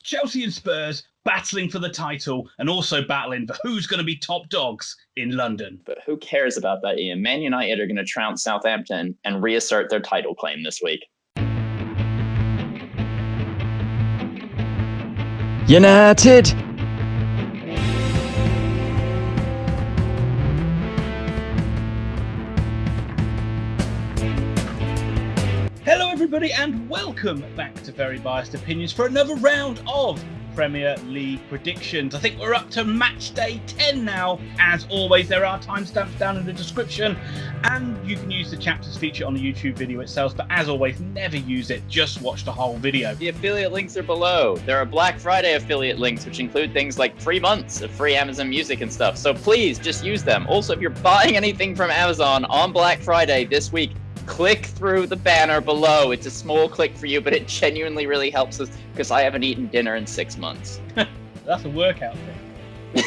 Chelsea and Spurs battling for the title and also battling for who's going to be top dogs in London. But who cares about that, Ian? Man United are going to trounce Southampton and reassert their title claim this week. United! Hello everybody and welcome back to Very Biased Opinions for another round of Premier League predictions. I think we're up to match day 10 now. As always, there are timestamps down in the description and you can use the chapters featured on the YouTube video itself, but as always, never use it, just watch the whole video. The affiliate links are below. There are Black Friday affiliate links, which include things like 3 months of free Amazon Music and stuff, so please just use them. Also, if you're buying anything from Amazon on Black Friday this week, click through the banner below. It's a small click for you, but it genuinely really helps us because I haven't eaten dinner in 6 months. That's a workout thing.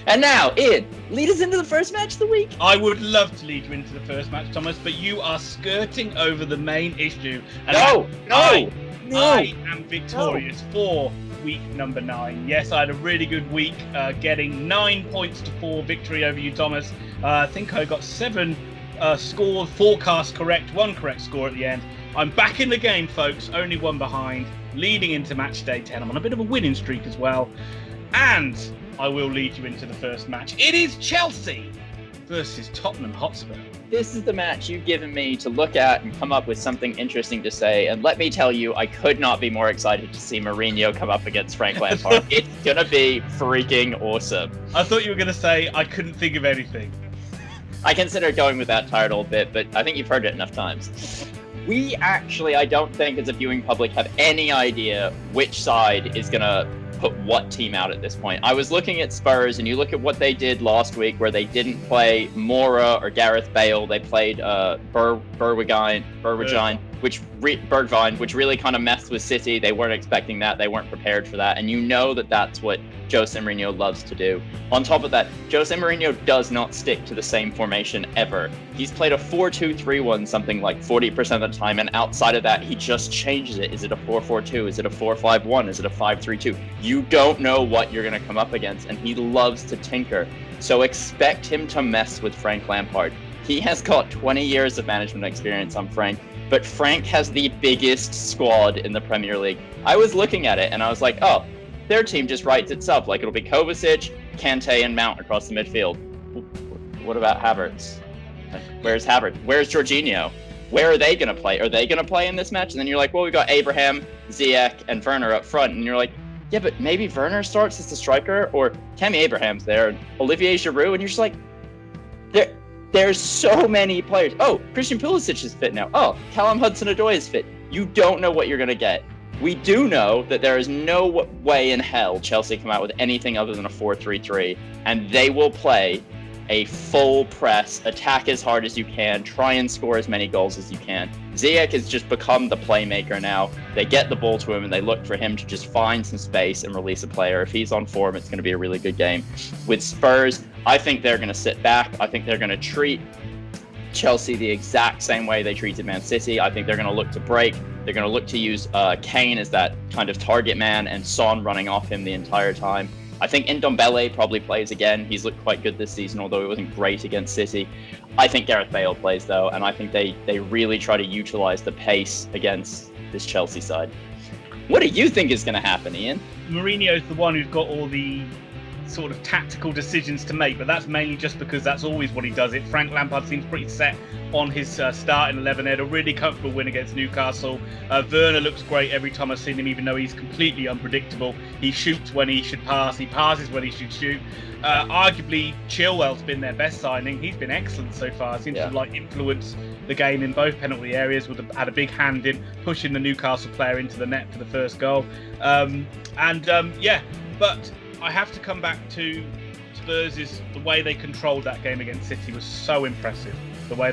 And now, Ian, lead us into the first match of the week. I would love to lead you into the first match, Thomas, but you are skirting over the main issue. And I am victorious for week number 9. Yes, I had a really good week, getting 9 points to 4 victory over you, Thomas. I think I got 7 scored, forecast correct, 1 correct score at the end. I'm back in the game, folks, only 1 behind, leading into match day 10. I'm on a bit of a winning streak as well. And I will lead you into the first match. It is Chelsea versus Tottenham Hotspur. This is the match you've given me to look at and come up with something interesting to say. And let me tell you, I could not be more excited to see Mourinho come up against Frank Lampard. It's going to be freaking awesome. I thought you were going to say, I couldn't think of anything. I considered going with that title a bit, but I think you've heard it enough times. We actually, I don't think as a viewing public, have any idea which side is going to put what team out at this point. I was looking at Spurs, and you look at what they did last week, where they didn't play Moura or Gareth Bale. They played Bergwijn, which really kind of messed with City. They weren't expecting that. They weren't prepared for that. And you know that that's what Jose Mourinho loves to do. On top of that, Jose Mourinho does not stick to the same formation ever. He's played a 4-2-3-1 something like 40% of the time, and outside of that, he just changes it. Is it a 4-4-2? Is it a 4-5-1? Is it a 5-3-2? You don't know what you're going to come up against, and he loves to tinker. So expect him to mess with Frank Lampard. He has got 20 years of management experience on Frank, but Frank has the biggest squad in the Premier League. I was looking at it, and I was like, oh, their team just writes itself. Like, it'll be Kovacic, Kante, and Mount across the midfield. What about Havertz? Where's Havertz? Where's Jorginho? Where are they going to play? Are they going to play in this match? And then you're like, well, we got Abraham, Ziyech, and Werner up front. And you're like, yeah, but maybe Werner starts as the striker, or Tammy Abraham's there, and Olivier Giroud, and you're just like, there's so many players. Oh, Christian Pulisic is fit now. Oh, Callum Hudson-Odoi is fit. You don't know what you're going to get. We do know that there is no way in hell Chelsea come out with anything other than a 4-3-3, and they will play a full press, attack as hard as you can, try and score as many goals as you can. Ziyech has just become the playmaker now. They get the ball to him and they look for him to just find some space and release a player. If he's on form, it's going to be a really good game. With Spurs, I think they're going to sit back. I think they're going to treat Chelsea the exact same way they treated Man City. I think they're going to look to break. They're going to look to use Kane as that kind of target man and Son running off him the entire time. I think Ndombele probably plays again. He's looked quite good this season, although he wasn't great against City. I think Gareth Bale plays, though, and I think they really try to utilize the pace against this Chelsea side. What do you think is going to happen, Ian? Mourinho's the one who's got all the sort of tactical decisions to make, but that's mainly just because that's always what he does it. Frank Lampard seems pretty set on his starting 11. They had a really comfortable win against Newcastle. Werner looks great every time I've seen him, even though he's completely unpredictable. He shoots when he should pass, he passes when he should shoot. Arguably, Chilwell's been their best signing. He's been excellent so far. Seems to influence the game in both penalty areas. Had a big hand in pushing the Newcastle player into the net for the first goal. But I have to come back to Spurs. The way they controlled that game against City was so impressive. The way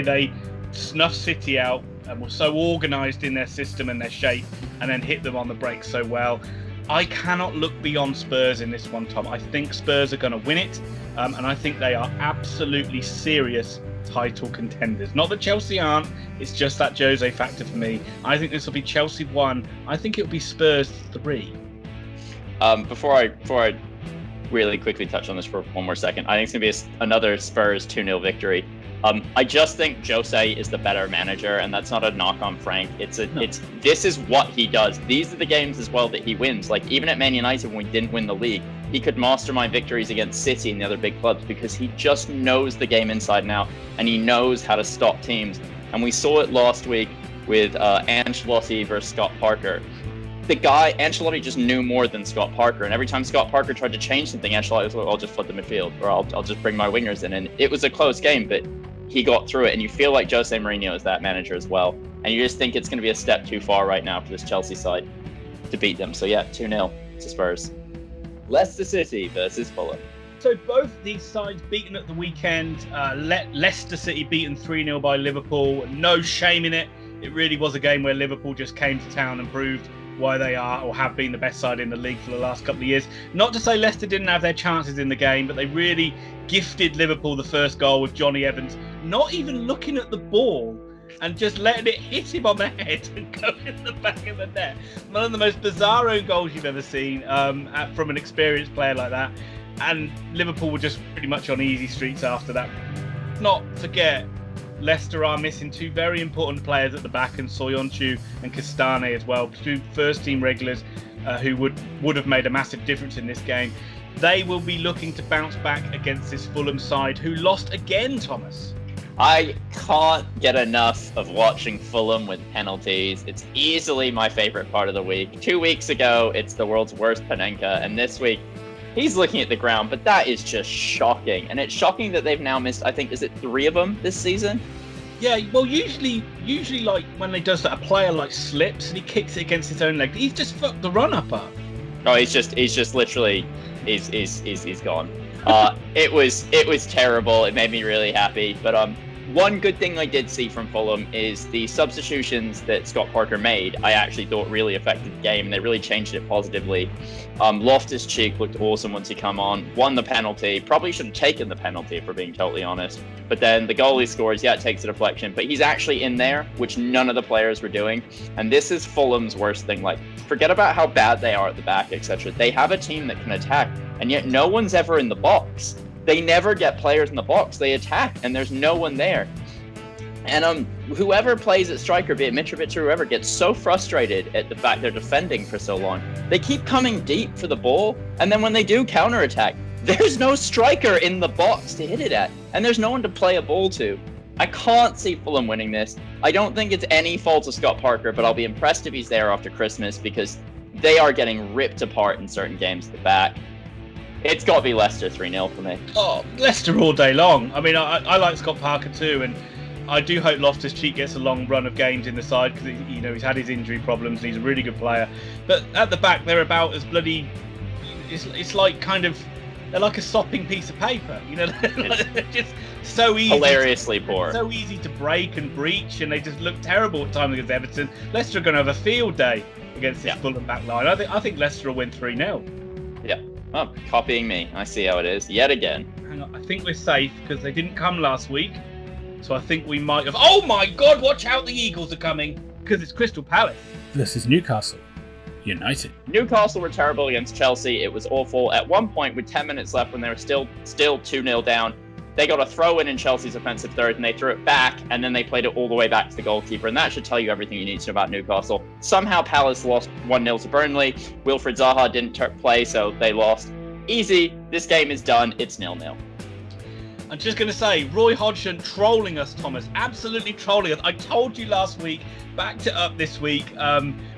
they snuffed City out and were so organised in their system and their shape, and then hit them on the break so well. I cannot look beyond Spurs in this one, Tom. I think Spurs are going to win it, and I think they are absolutely serious title contenders. Not that Chelsea aren't, it's just that Jose factor for me. I think this will be Chelsea 1. I think it'll be Spurs 3. Before I really quickly touch on this for one more second, I think it's going to be another Spurs 2-0 victory. I just think Jose is the better manager, and that's not a knock on Frank. This is what he does. These are the games as well that he wins. Like, even at Man United when we didn't win the league, he could mastermind victories against City and the other big clubs because he just knows the game inside and out, and he knows how to stop teams. And we saw it last week with Ancelotti versus Scott Parker. Ancelotti just knew more than Scott Parker, and every time Scott Parker tried to change something, Ancelotti was like, I'll just flip the midfield, or I'll just bring my wingers in. And it was a close game, but he got through it, and you feel like Jose Mourinho is that manager as well. And you just think it's going to be a step too far right now for this Chelsea side to beat them. So yeah, 2-0 to Spurs. Leicester City versus Fulham. So both these sides beaten at the weekend. Leicester City beaten 3-0 by Liverpool. No shame in it. It really was a game where Liverpool just came to town and proved why they are or have been the best side in the league for the last couple of years. Not to say Leicester didn't have their chances in the game, but they really gifted Liverpool the first goal with Johnny Evans not even looking at the ball and just letting it hit him on the head and go in the back of the net. One of the most bizarre own goals you've ever seen from an experienced player like that. And Liverpool were just pretty much on easy streets after that. Not forget, Leicester are missing two very important players at the back, and Soyuncu and Castane as well, two first-team regulars who would have made a massive difference in this game. They will be looking to bounce back against this Fulham side, who lost again, Thomas. I can't get enough of watching Fulham with penalties. It's easily my favorite part of the week. 2 weeks ago, it's the world's worst Panenka, and this week, he's looking at the ground, but that is just shocking. And it's shocking that they've now missed, I think, is it 3 of them this season? Yeah, well, usually like when they does that, a player like slips and he kicks it against his own leg. He's just fucked the run-up up. Oh, he's just literally, he's gone. It was terrible. It made me really happy. But one good thing I did see from Fulham is the substitutions that Scott Parker made. I actually thought really affected the game, and they really changed it positively. Loftus-Cheek looked awesome once he come on, won the penalty, probably should have taken the penalty if we're being totally honest. But then the goal he scores, yeah, it takes a deflection, but he's actually in there, which none of the players were doing. And this is Fulham's worst thing. Like, forget about how bad they are at the back, etc. They have a team that can attack, and yet no one's ever in the box. They never get players in the box. They attack, and there's no one there. And whoever plays at striker, be it Mitrovic or whoever, gets so frustrated at the fact they're defending for so long. They keep coming deep for the ball, and then when they do counterattack, there's no striker in the box to hit it at, and there's no one to play a ball to. I can't see Fulham winning this. I don't think it's any fault of Scott Parker, but I'll be impressed if he's there after Christmas, because they are getting ripped apart in certain games at the back. It's got to be Leicester 3-0 for me. Oh, Leicester all day long. I mean, I like Scott Parker too, and I do hope Loftus-Cheek gets a long run of games in the side because he's had his injury problems. And he's a really good player, but at the back they're about as bloody. It's like kind of they're like a sopping piece of paper. They're just so easy. Hilariously poor. So easy to break and breach, and they just look terrible at times against Everton. Leicester are going to have a field day against this Fulham back line. I think Leicester will win 3-0. Yeah. Oh, copying me. I see how it is yet again. Hang on, I think we're safe because they didn't come last week. So I think we might have... Oh my God, watch out, the Eagles are coming. Because it's Crystal Palace. This is Newcastle United. Newcastle were terrible against Chelsea. It was awful. At one point, with 10 minutes left, when they were still 2-0 down, they got a throw in Chelsea's offensive third, and they threw it back, and then they played it all the way back to the goalkeeper. And that should tell you everything you need to know about Newcastle. Somehow Palace lost 1-0 to Burnley. Wilfried Zaha didn't play, so they lost. Easy. This game is done. It's 0-0. I'm just going to say, Roy Hodgson trolling us, Thomas. Absolutely trolling us. I told you last week, backed it up this week.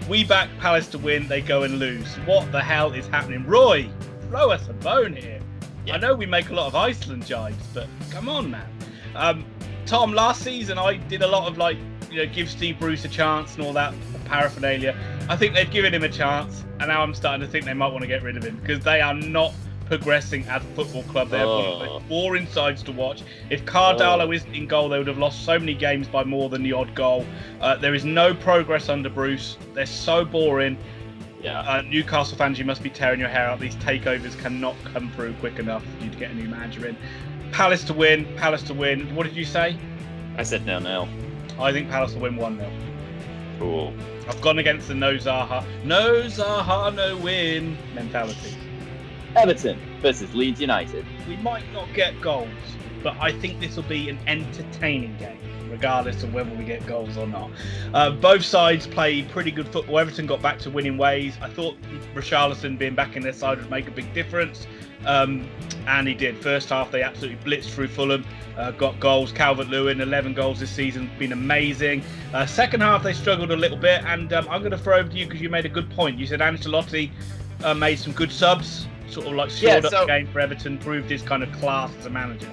We back Palace to win, they go and lose. What the hell is happening? Roy, throw us a bone here. Yeah. I know we make a lot of Iceland jibes, but come on, man. Tom, last season I did a lot of give Steve Bruce a chance and all that paraphernalia. I think they've given him a chance, and now I'm starting to think they might want to get rid of him because they are not progressing as a football club. They're one of the boring sides to watch. If Cardallo isn't in goal, they would have lost so many games by more than the odd goal. There is no progress under Bruce. They're so boring. Yeah. Newcastle fans, you must be tearing your hair out. These takeovers cannot come through quick enough for you to get a new manager in. Palace to win. What did you say? I said 0-0. I think Palace will win 1-0. Cool. I've gone against the no Zaha, no win mentality. Everton versus Leeds United. We might not get goals, but I think this will be an entertaining game, regardless of whether we get goals or not. Both sides play pretty good football. Everton got back to winning ways. I thought Richarlison being back in their side would make a big difference. And he did. First half, they absolutely blitzed through Fulham, got goals. Calvert-Lewin, 11 goals this season, been amazing. Second half, they struggled a little bit, and I'm going to throw over to you because you made a good point. You said Ancelotti made some good subs, sort of like shored up the game for Everton, proved his kind of class as a manager.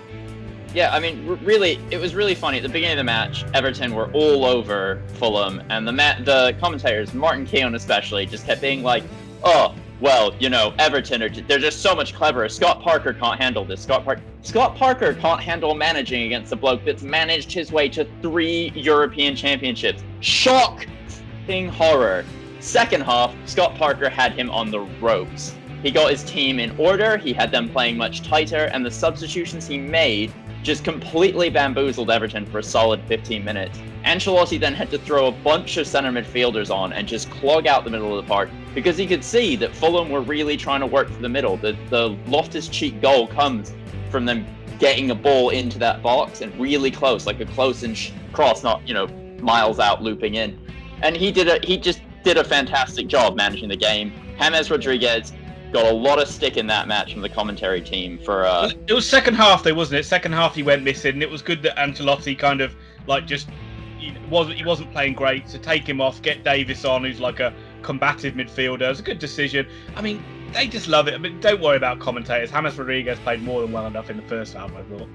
Yeah, I mean, really, it was really funny. At the beginning of the match, Everton were all over Fulham, and the commentators, Martin Keown especially, just kept being like, oh, well, you know, Everton, they're just so much cleverer. Scott Parker can't handle this. Scott Parker can't handle managing against a bloke that's managed his way to 3 European championships. Shock-ing horror. Second half, Scott Parker had him on the ropes. He got his team in order, he had them playing much tighter, and the substitutions he made just completely bamboozled Everton for a solid 15 minutes. Ancelotti then had to throw a bunch of centre midfielders on and just clog out the middle of the park because he could see that Fulham were really trying to work for the middle. The Loftus-Cheek goal comes from them getting a ball into that box and really close, like a close-in cross, not, you know, miles out looping in. And he just did a fantastic job managing the game. James Rodriguez got a lot of stick in that match from the commentary team for It was second half though, wasn't it? Second half he went missing, and it was good that Ancelotti kind of like just he wasn't playing great, so take him off, get Davis on, who's like a combative midfielder. It was a good decision. I mean, they just love it. I mean, don't worry about commentators. James Rodriguez played more than well enough in the first half, I thought.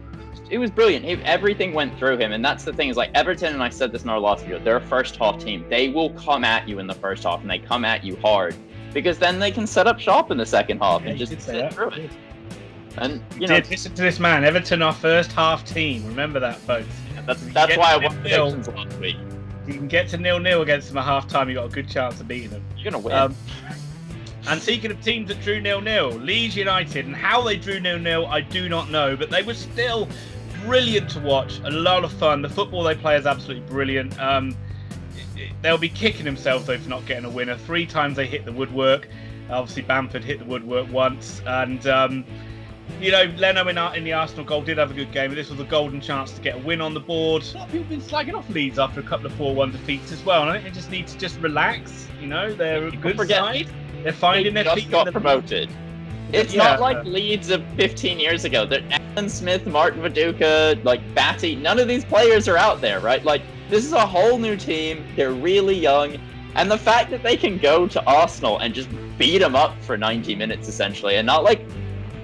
It was brilliant. Everything went through him, and that's the thing, is like Everton, and I said this in our last video, they're a first half team. They will come at you in the first half, and they come at you hard, because then they can set up shop in the second half and just sit through it. And you know, listen to this man. Everton are first half team. Remember that, folks. That's why I won predictions last week. You can get to 0-0 against them at half time. You got a good chance of beating them. You're gonna win. And speaking of teams that drew 0-0, Leeds United, and how they drew 0-0, I do not know, but they were still brilliant to watch. A lot of fun. The football they play is absolutely brilliant. They'll be kicking themselves though for not getting a winner. 3 times they hit the woodwork. Obviously Bamford hit the woodwork once, and you know, Leno in the Arsenal goal did have a good game, but this was a golden chance to get a win on the board. A lot of people have been slagging off Leeds after a couple of 4-1 defeats as well, and I think they just need to just relax. You know, they're a good side. They're finding their feet. Just got promoted. It's not like Leeds of 15 years ago. They're Alan Smith, Martin Viduka, like Batty. None of these players are out there, right? Like, this is a whole new team. They're really young. And the fact that they can go to Arsenal and just beat them up for 90 minutes, essentially, and not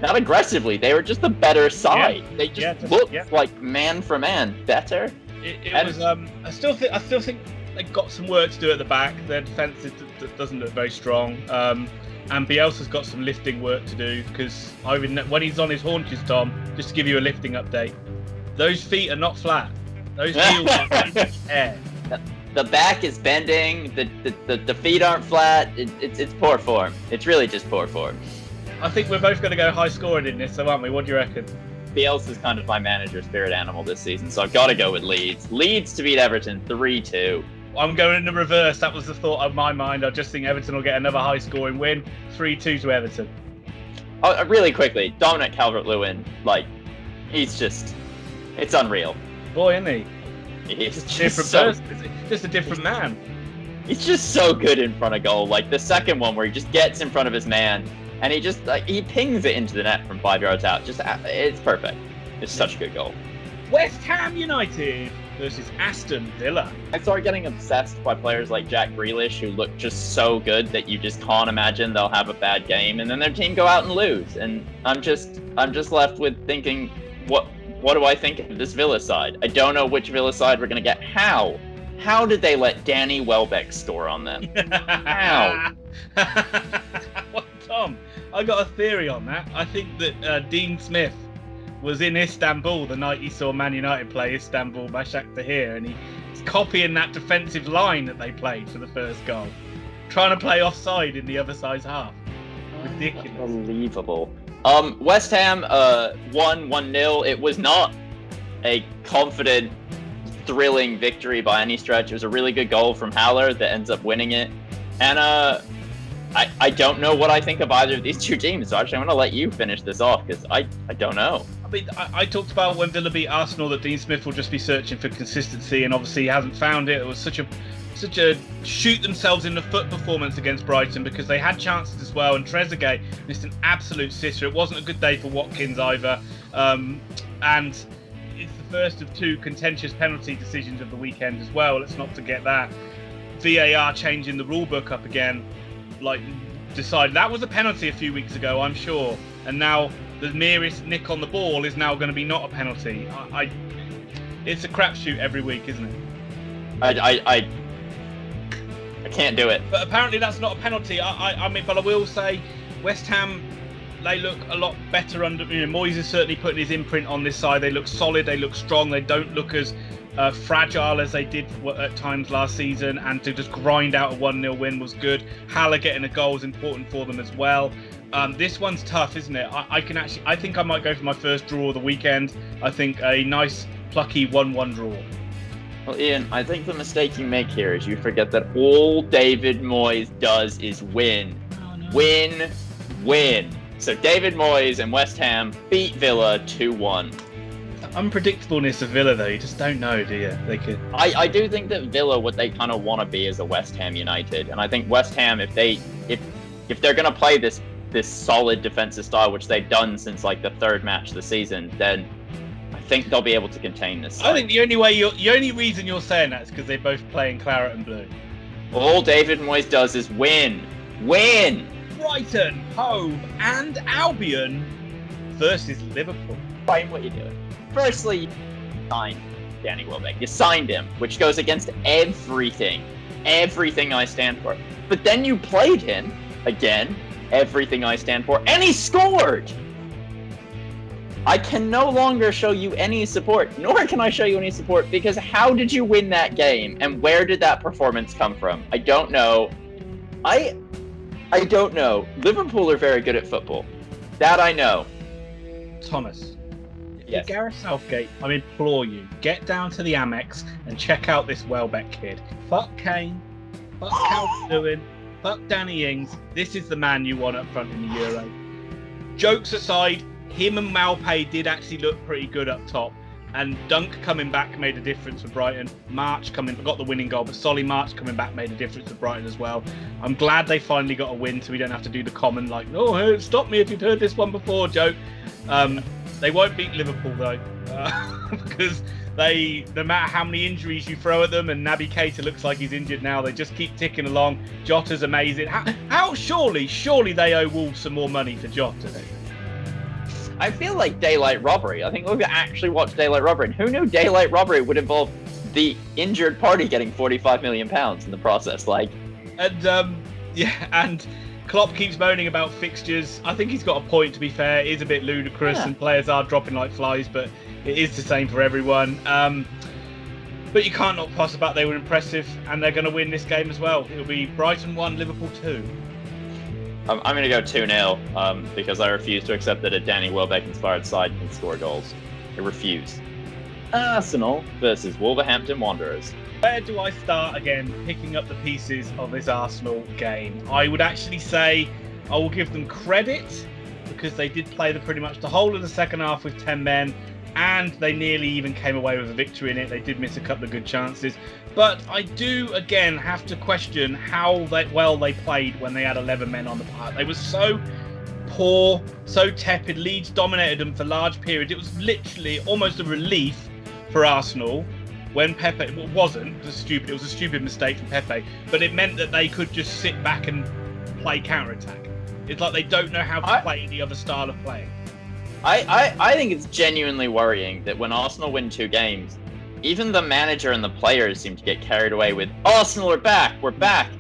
aggressively. They were just a better side. Yeah. They just looked like man for man better. It was. I still think they got some work to do at the back. Their defence doesn't look very strong. And Bielsa's got some lifting work to do, because when he's on his haunches, Tom, just to give you a lifting update, those feet are not flat. Those heels are in the air. The back is bending. The feet aren't flat. It's poor form. It's really just poor form. I think we're both going to go high scoring in this, so aren't we? What do you reckon? Bielsa's kind of my manager spirit animal this season, so I've got to go with Leeds. Leeds to beat Everton 3-2. I'm going in the reverse. That was the thought of my mind. I just think Everton will get another high-scoring win, 3-2 to Everton. Really quickly, Dominic Calvert-Lewin, it's unreal. Boy, isn't he? He's just a different man. He's just so good in front of goal. Like the second one where he just gets in front of his man and he just he pings it into the net from 5 yards out. It's perfect. It's such a good goal. West Ham United versus Aston Villa. I started getting obsessed by players like Jack Grealish, who look just so good that you just can't imagine they'll have a bad game, and then their team go out and lose. And I'm just left with thinking, what do I think of this Villa side? I don't know which Villa side we're gonna get. How did they let Danny Welbeck score on them? How? Well, Tom, I got a theory on that. I think that Dean Smith was in Istanbul the night he saw Man United play Istanbul Başakşehir, and he's copying that defensive line that they played for the first goal, trying to play offside in the other side's half. Ridiculous. Unbelievable. West Ham won 1-0. It was not a confident, thrilling victory by any stretch. It was a really good goal from Haller that ends up winning it. And I don't know what I think of either of these two teams, so actually I'm going to let you finish this off, because I don't know. I mean, I talked about when Villa beat Arsenal that Dean Smith will just be searching for consistency, and obviously he hasn't found it. It was such a shoot themselves in the foot performance against Brighton, because they had chances as well, and Trezeguet missed an absolute sitter. It wasn't a good day for Watkins either, and it's the first of two contentious penalty decisions of the weekend as well. Let's not forget that. VAR changing the rule book up again, decided that was a penalty a few weeks ago, I'm sure, and now the merest nick on the ball is now going to be not a penalty. It's a crapshoot every week, isn't it? I can't do it. But apparently that's not a penalty. I mean, but I will say, West Ham, they look a lot better under. Moyes is certainly putting his imprint on this side. They look solid. They look strong. They don't look as fragile as they did at times last season. And to just grind out a 1-0 win was good. Haller getting a goal is important for them as well. This one's tough, isn't it? I think I might go for my first draw of the weekend. I think a nice, plucky 1-1 draw. Well, Ian, I think the mistake you make here is you forget that all David Moyes does is win. Oh, no. Win. So David Moyes and West Ham beat Villa 2-1. The unpredictableness of Villa, though, you just don't know, do you? They could. I do think that Villa, what they kind of want to be is a West Ham United, and I think West Ham, if they're going to play this solid defensive style, which they've done since the third match of the season, then I think they'll be able to contain this side. I think the only reason you're saying that is because they both play in claret and blue. All David Moyes does is win. Brighton, Hove, and Albion versus Liverpool. Fine, what you're doing. Firstly, you signed Danny Welbeck. You signed him, which goes against everything I stand for. But then you played him again, everything I stand for, and he scored. I can no longer show you any support, nor can I show you any support, because how did you win that game, and where did that performance come from? I don't know. I don't know. Liverpool are very good at football. That I know. Thomas. Yes. Gareth Southgate, I implore you, get down to the Amex and check out this Welbeck kid. Fuck Kane. Fuck Calvert-Lewin. Fuck Danny Ings. This is the man you want up front in the Euro. Jokes aside, him and Maupay did actually look pretty good up top, and Dunk coming back made a difference for Brighton. March got the winning goal, but Solly March coming back made a difference for Brighton as well. I'm glad they finally got a win, so we don't have to do the common oh, stop me if you've heard this one before joke. They won't beat Liverpool though, because no matter how many injuries you throw at them, and Naby Keita looks like he's injured now, they just keep ticking along. Jota's amazing. How surely they owe Wolves some more money for Jota. I feel like daylight robbery. I think we've actually watched daylight robbery. And who knew daylight robbery would involve the injured party getting £45 million in the process? And Klopp keeps moaning about fixtures. I think he's got a point, to be fair. It is a bit ludicrous, and players are dropping like flies, but it is the same for everyone. But you can't not fuss about they were impressive, and they're going to win this game as well. It'll be Brighton 1, Liverpool 2. I'm going to go 2-0 because I refuse to accept that a Danny Welbeck-inspired side can score goals. I refuse. Arsenal versus Wolverhampton Wanderers. Where do I start again picking up the pieces of this Arsenal game? I would actually say I will give them credit because they did play pretty much the whole of the second half with 10 men, and they nearly even came away with a victory in it. They did miss a couple of good chances. But I do, again, have to question how well they played when they had 11 men on the park. They were so poor, so tepid. Leeds dominated them for large periods. It was literally almost a relief for Arsenal when Pepe... It wasn't. It was a stupid mistake from Pepe. But it meant that they could just sit back and play counter-attack. It's like they don't know how to play any other style of playing. I think it's genuinely worrying that when Arsenal win 2 games, even the manager and the players seem to get carried away with, Arsenal are back, we're back.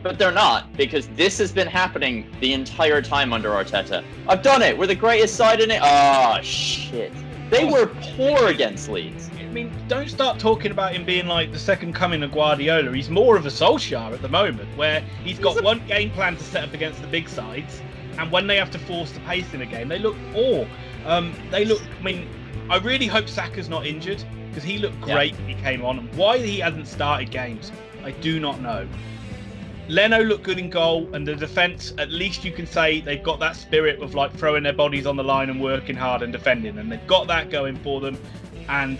But they're not, because this has been happening the entire time under Arteta. I've done it, we're the greatest side in it. Oh, shit. They were poor against Leeds. I mean, don't start talking about him being like the second coming of Guardiola. He's more of a Solskjaer at the moment, where he's got one game plan to set up against the big sides, and when they have to force the pace in a game, they look poor. I really hope Saka's not injured, because he looked great when he came on, and why he hasn't started games, I do not know. Leno looked good in goal, and the defence, at least you can say they've got that spirit of like throwing their bodies on the line and working hard and defending, and they've got that going for them. And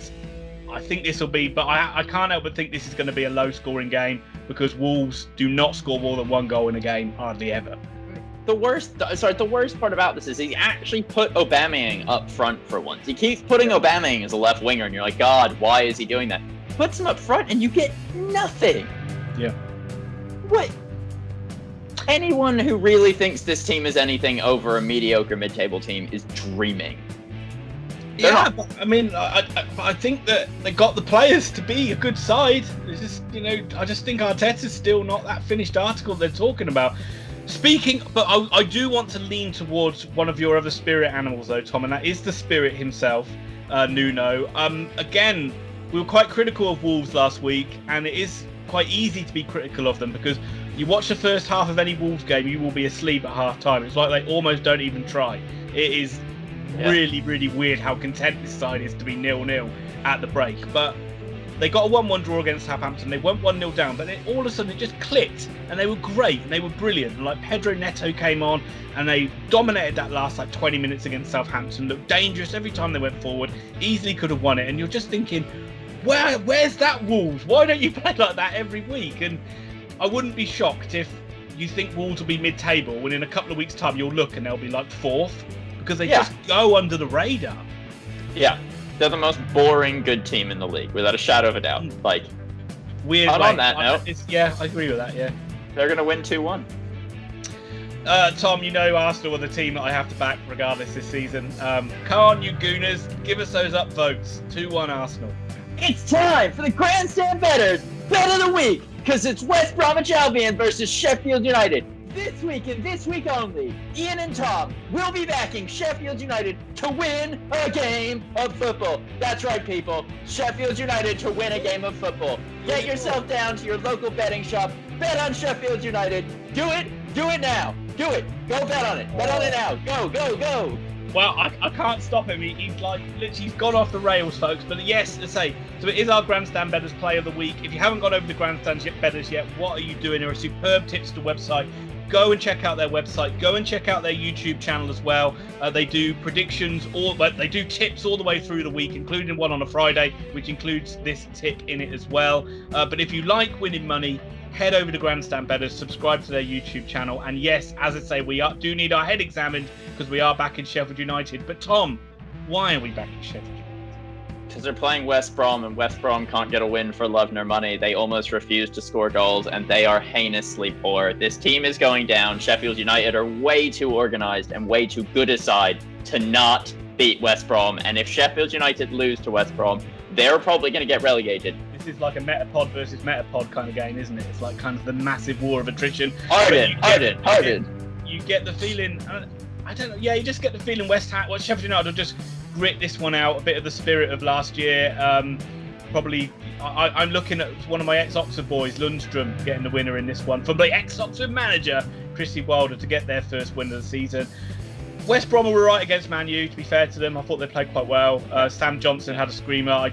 I think this will be, but I can't help but think this is going to be a low-scoring game, because Wolves do not score more than one goal in a game, hardly ever. The worst part about this is he actually put Aubameyang up front for once. He keeps putting Aubameyang as a left winger, and you're like, God, why is he doing that? Puts him up front, and you get nothing. Yeah. What? Anyone who really thinks this team is anything over a mediocre mid-table team is dreaming. But, I mean, I think that they got the players to be a good side. It's just, I just think Arteta's still not that finished article they're talking about. But I do want to lean towards one of your other spirit animals, though, Tom, and that is the spirit himself, Nuno. Again, we were quite critical of Wolves last week, and it is quite easy to be critical of them, because you watch the first half of any Wolves game, you will be asleep at half time. It's like they almost don't even try. It is really, really weird how content this side is to be 0-0 at the break. But they got a 1-1 draw against Southampton. They went 1-0 down, but then all of a sudden it just clicked, and they were great, and they were brilliant. And like Pedro Neto came on, and they dominated that last 20 minutes against Southampton. Looked dangerous every time they went forward. Easily could have won it. And you're just thinking, where's that Wolves? Why don't you play like that every week? And I wouldn't be shocked if you think Wolves will be mid-table, when in a couple of weeks' time you'll look and they'll be like 4th, because they just go under the radar. Yeah. They're the most boring good team in the league, without a shadow of a doubt. Like, weird. On that note, I agree with that. Yeah, they're going to win 2-1. Tom, Arsenal are the team that I have to back regardless this season. Come on, you Gooners, give us those upvotes. 2-1 Arsenal. It's time for the Grandstand Betters Bet of the Week, because it's West Bromwich Albion versus Sheffield United. This week and this week only, Ian and Tom will be backing Sheffield United to win a game of football. That's right, people. Sheffield United to win a game of football. Get yourself down to your local betting shop. Bet on Sheffield United. Do it. Do it now. Do it. Go bet on it. Bet on it now. Go, go, go. Well, I can't stop him. He's like, literally, he's gone off the rails, folks. But yes, to say, so it is our Grandstand Betters Play of the Week. If you haven't got over to Grandstand Betters yet, what are you doing? There are superb tips to the website. Go and check out their website. Go and check out their YouTube channel as well. They do predictions, they do tips all the way through the week, including one on a Friday, which includes this tip in it as well. But if you like winning money, head over to Grandstand Betters, subscribe to their YouTube channel. And yes, as I say, we do need our head examined, because we are back in Sheffield United. But Tom, why are we back in Sheffield United? Because they're playing West Brom, and West Brom can't get a win for love nor money. They almost refuse to score goals, and they are heinously poor. This team is going down. Sheffield United are way too organised and way too good a side to not beat West Brom. And if Sheffield United lose to West Brom, they're probably going to get relegated. This is like a Metapod versus Metapod kind of game, isn't it? It's like kind of the massive war of attrition. Harden. You get the feeling, I don't know, you just get the feeling Sheffield United will just grit this one out, a bit of the spirit of last year. Probably, I'm looking at one of my ex-Oxford boys, Lundstrom, getting the winner in this one, from the ex-Oxford manager, Chrissy Wilder, to get their first win of the season. West Brom were right against Man U, to be fair to them. I thought they played quite well. Sam Johnson had a screamer.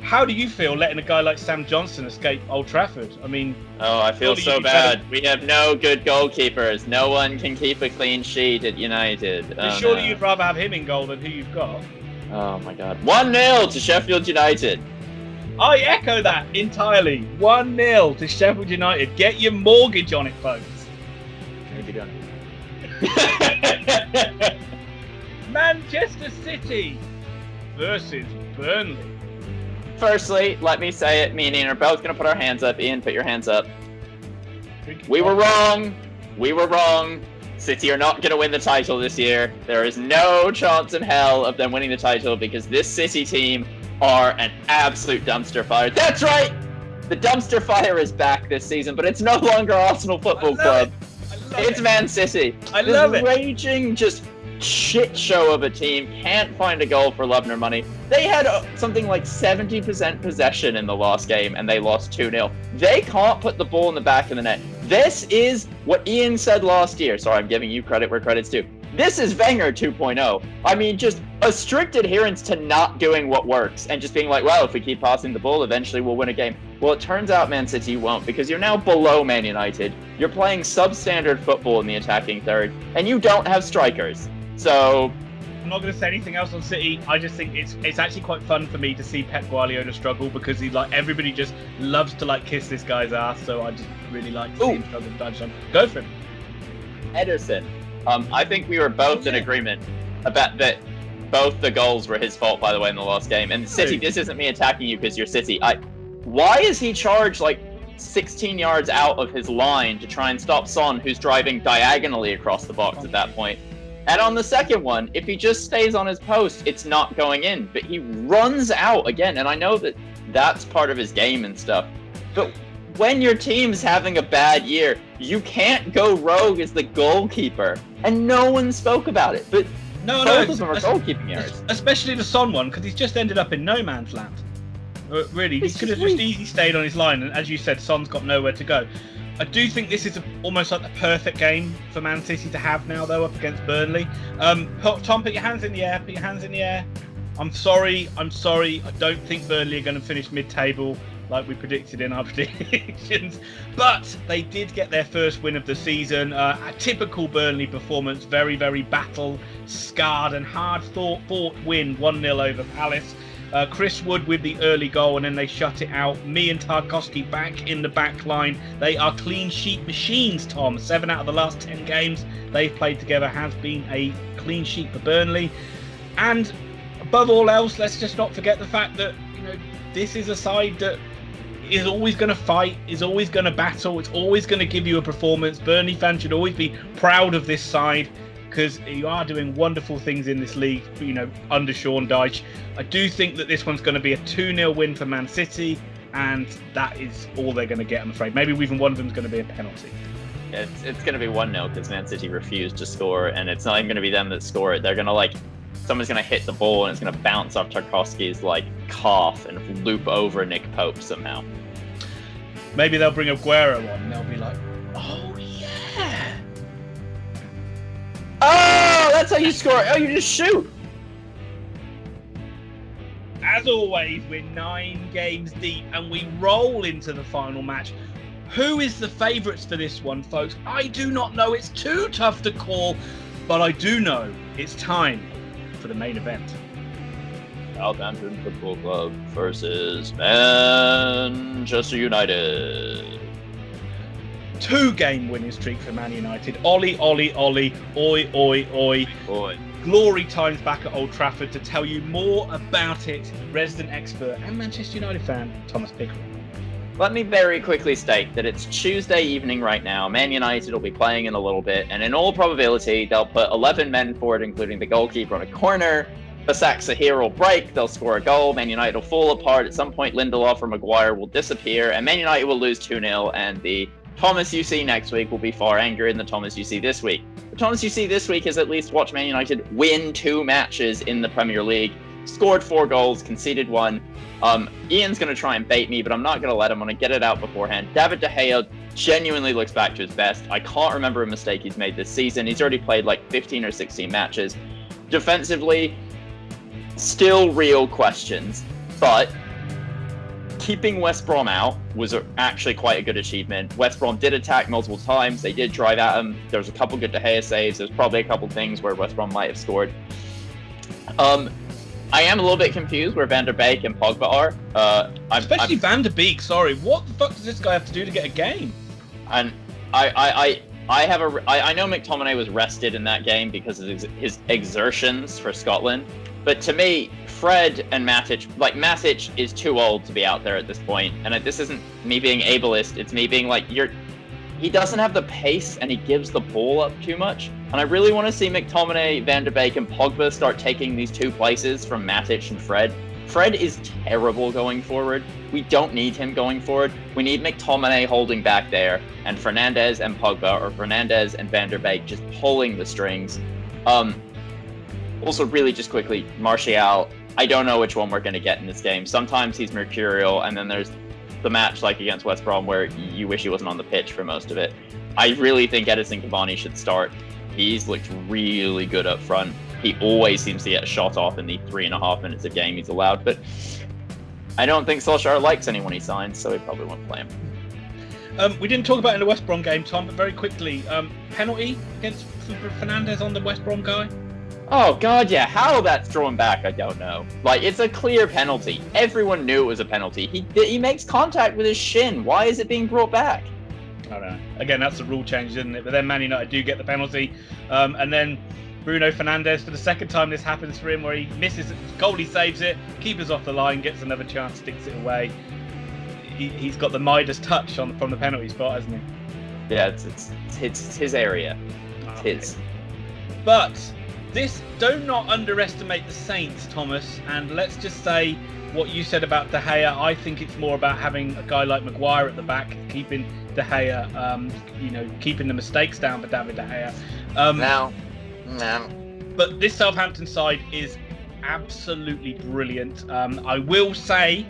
How do you feel letting a guy like Sam Johnson escape Old Trafford? I mean... Oh, I feel so bad. We have no good goalkeepers. No one can keep a clean sheet at United. Surely you'd rather have him in goal than who you've got. Oh, my God. 1-0 to Sheffield United. I echo that entirely. 1-0 to Sheffield United. Get your mortgage on it, folks. Maybe done. Manchester City versus Burnley. Firstly, let me say it. Me and Ian are both going to put our hands up. Ian, put your hands up. We were wrong. City are not going to win the title this year. There is no chance in hell of them winning the title, because this City team are an absolute dumpster fire. That's right! The dumpster fire is back this season, but it's no longer Arsenal Football Club. It's Man City. I love it. Raging, just shit show of a team, can't find a goal for love nor money. They had something like 70% possession in the last game, and they lost 2-0. They can't put the ball in the back of the net. This is what Ian said last year. Sorry, I'm giving you credit where credit's due. This is Wenger 2.0. I mean, just a strict adherence to not doing what works and just being like, well, if we keep passing the ball, eventually we'll win a game. Well, it turns out Man City won't, because you're now below Man United. You're playing substandard football in the attacking third, and you don't have strikers. So I'm not going to say anything else on City. I just think it's actually quite fun for me to see Pep Guardiola struggle, because he's like, everybody just loves to like kiss this guy's ass. So I just really like to see him struggle. Go for him. Ederson. I think we were both in agreement about that. Both the goals were his fault, by the way, in the last game. And City, this isn't me attacking you because you're City. Why is he charged like 16 yards out of his line to try and stop Son, who's driving diagonally across the box at that point? And on the second one, if he just stays on his post, it's not going in. But he runs out again. And I know that that's part of his game and stuff. But when your team's having a bad year, you can't go rogue as the goalkeeper. And no one spoke about it. But both of them are goalkeeping errors. Especially the Son one, because he's just ended up in no man's land. Really, he could have just easily stayed on his line. And as you said, Son's got nowhere to go. I do think this is almost like the perfect game for Man City to have now, though, up against Burnley. Tom, put your hands in the air. Put your hands in the air. I'm sorry. I don't think Burnley are going to finish mid-table like we predicted in our predictions. But they did get their first win of the season. A typical Burnley performance. Very, very battle-scarred and hard-fought win. 1-0 over Palace. Chris Wood with the early goal, and then they shut it out. Me and Tarkowski back in the back line. They are clean sheet machines, Tom. 7 out of the last 10 games they've played together has been a clean sheet for Burnley. And above all else, let's just not forget the fact that, this is a side that is always going to fight, is always going to battle, it's always going to give you a performance. Burnley fans should always be proud of this side, because you are doing wonderful things in this league, under Sean Dyche. I do think that this one's going to be a 2-0 win for Man City, and that is all they're going to get, I'm afraid. Maybe even one of them is going to be a penalty. It's going to be 1-0 because Man City refused to score, and it's not even going to be them that score it. They're going to someone's going to hit the ball, and it's going to bounce off Tarkowski's calf and loop over Nick Pope somehow. Maybe they'll bring Aguero on, and they'll be like, oh yeah. Oh, that's how you score. Oh, you just shoot. As always, we're 9 games deep, and we roll into the final match. Who is the favourites for this one, folks? I do not know. It's too tough to call, but I do know it's time for the main event. Southampton Football Club versus Manchester United. 2-game winning streak for Man United. Ollie, oi, oi, oi. Boy. Glory times back at Old Trafford to tell you more about it. Resident expert and Manchester United fan, Thomas Pickering. Let me very quickly state that it's Tuesday evening right now. Man United will be playing in a little bit, and in all probability, they'll put 11 men forward, including the goalkeeper, on a corner. Basaksehir will break, they'll score a goal, Man United will fall apart. At some point, Lindelof or Maguire will disappear, and Man United will lose 2-0, and the Thomas you see next week will be far angrier than the Thomas you see this week. The Thomas you see this week is at least watch Man United win 2 matches in the Premier League, scored 4 goals, conceded 1. Ian's going to try and bait me, but I'm not going to let him. I'm going to get it out beforehand. David De Gea genuinely looks back to his best. I can't remember a mistake he's made this season. He's already played 15 or 16 matches. Defensively, still real questions, but keeping West Brom out was actually quite a good achievement. West Brom did attack multiple times. They did drive at him. There was a couple good De Gea saves. There's probably a couple things where West Brom might have scored. I am a little bit confused where Van der Beek and Pogba are. Especially Van der Beek, sorry. What the fuck does this guy have to do to get a game? And I know McTominay was rested in that game because of his exertions for Scotland. But to me, Fred and Matic, Matic is too old to be out there at this point. And this isn't me being ableist. It's me being he doesn't have the pace and he gives the ball up too much. And I really want to see McTominay, Van der Beek, and Pogba start taking these 2 places from Matic and Fred. Fred is terrible going forward. We don't need him going forward. We need McTominay holding back there, and Fernandes and Pogba, or Fernandes and Van der Beek just pulling the strings. Also, really just quickly, Martial, I don't know which one we're going to get in this game. Sometimes he's mercurial, and then there's the match like against West Brom where you wish he wasn't on the pitch for most of it. I really think Edison Cavani should start. He's looked really good up front. He always seems to get a shot off in the 3.5 minutes of game he's allowed, but I don't think Solskjaer likes anyone he signs, so he probably won't play him. We didn't talk about it in the West Brom game, Tom, but very quickly, penalty against Fernandes on the West Brom guy? Oh, God, yeah. How that's thrown back, I don't know. Like, it's a clear penalty. Everyone knew it was a penalty. He makes contact with his shin. Why is it being brought back? I don't know. Again, that's the rule change, isn't it? But then Man United do get the penalty. And then Bruno Fernandes, for the second time this happens for him, where he misses it, goalie saves it, keeper's off the line, gets another chance, sticks it away. He's got the Midas touch from the penalty spot, hasn't he? Yeah, it's his area. It's his. But do not underestimate the Saints, Thomas. And let's just say what you said about De Gea. I think it's more about having a guy like Maguire at the back, keeping De Gea, keeping the mistakes down for David De Gea. No. But this Southampton side is absolutely brilliant. I will say,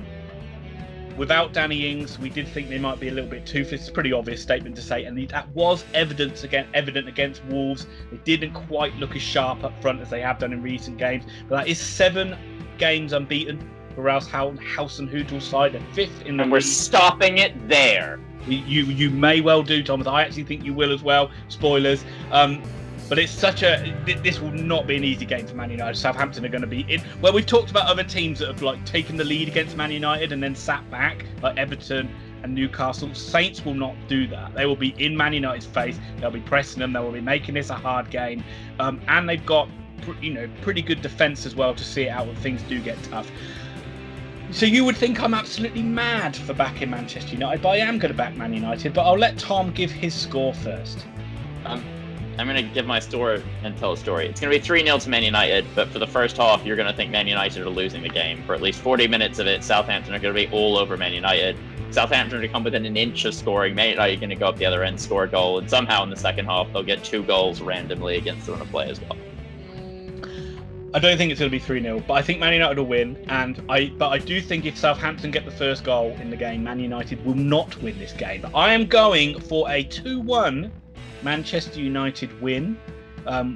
without Danny Ings, we did think they might be a little bit toothless. It's a pretty obvious statement to say, and that was evident against Wolves. They didn't quite look as sharp up front as they have done in recent games. But that is 7 games unbeaten for Ralph Hasenhüttl's side, at 5th in the And we're league. stopping it there. You may well do, Thomas. I actually think you will as well. Spoilers. But it's this will not be an easy game for Man United. Southampton are going to be in. Well, we've talked about other teams that have taken the lead against Man United and then sat back, like Everton and Newcastle. Saints will not do that. They will be in Man United's face. They'll be pressing them. They will be making this a hard game. And they've got pretty good defence as well to see it out when things do get tough. So you would think I'm absolutely mad for backing Manchester United, but I am going to back Man United. But I'll let Tom give his score first. I'm going to give my story and tell a story. It's going to be 3-0 to Man United, but for the first half, you're going to think Man United are losing the game. For at least 40 minutes of it, Southampton are going to be all over Man United. Southampton are going to come within an inch of scoring. Man United are going to go up the other end, score a goal, and somehow in the second half, they'll get 2 goals randomly against the run of play as well. I don't think it's going to be 3-0, but I think Man United will win. But I do think if Southampton get the first goal in the game, Man United will not win this game. But I am going for a 2-1 Manchester United win,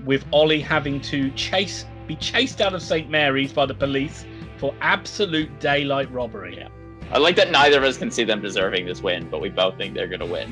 with Ollie having to be chased out of St Mary's by the police for absolute daylight robbery. Yeah. I like that neither of us can see them deserving this win, but we both think they're going to win.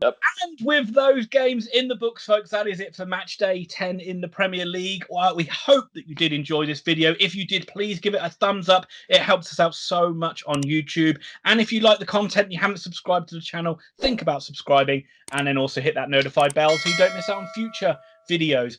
Yep. And with those games in the books, folks, that is it for match day 10 in the Premier League. Well, we hope that you did enjoy this video. If you did, please give it a thumbs up. It helps us out so much on YouTube. And if you like the content and you haven't subscribed to the channel, think about subscribing, and then also hit that notify bell so you don't miss out on future videos.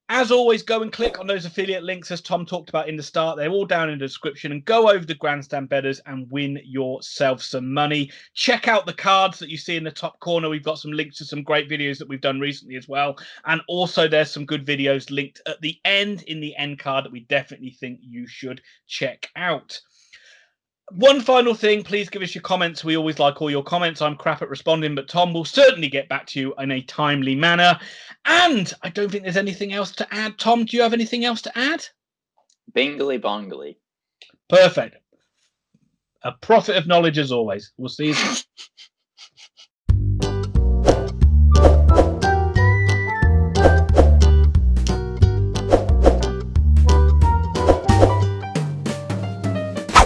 As always, go and click on those affiliate links, as Tom talked about in the start. They're all down in the description, and go over to Grandstand Betters and win yourself some money. Check out the cards that you see in the top corner. We've got some links to some great videos that we've done recently as well. And also there's some good videos linked at the end, in the end card, that we definitely think you should check out. One final thing, please give us your comments. We always like all your comments. I'm crap at responding, but Tom will certainly get back to you in a timely manner. And I don't think there's anything else to add. Tom, do you have anything else to add? Bingly bongly. Perfect. A prophet of knowledge as always. We'll see you soon.